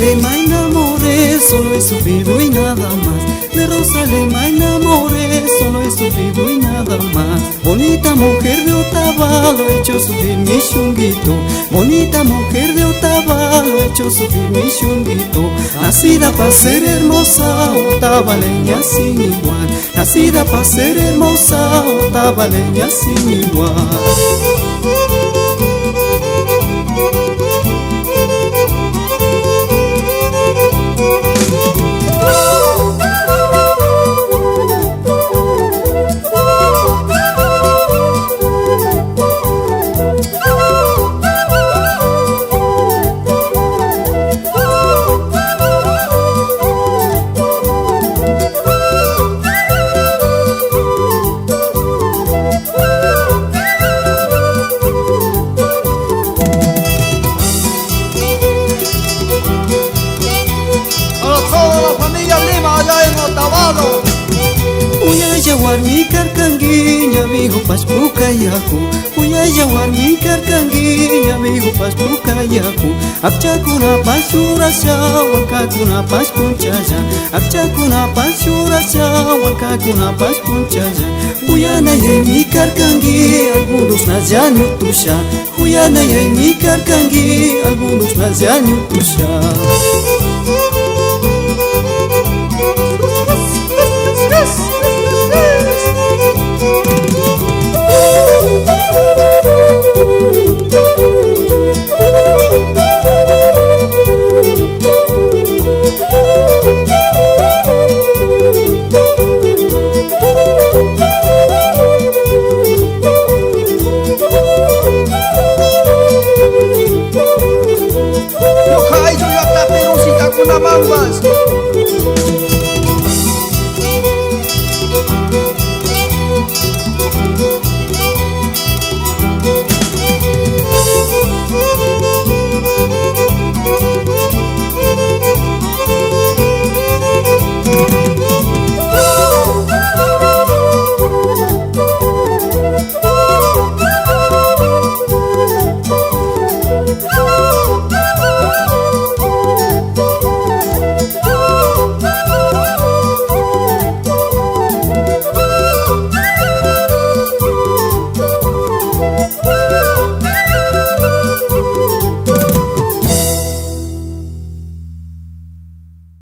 Me enamoré, solo he sufrido y nada más. De Rosalén me enamoré, solo he sufrido y nada más. Bonita mujer de Otavalo, he hecho sufrir mi chunguito. Bonita mujer de Otavalo, he hecho sufrir mi chunguito. Nacida para ser hermosa, otavaleña sin igual. Nacida para ser hermosa, otavaleña sin igual. Mi carcanguiña, amigo paspucayaku. Uyaya mi carcanguiña, amigo paspucayaku. Apchakuna pasurasha, wankakuna paspunchaja. Apchakuna pasurasha, wankakuna paspunchaja. Uyana mi carcangui, algunos nazianu tusha. Uyana mi carcangui, algunos nazianu tusha. Yo kaijo yakta pero si takuna mambas.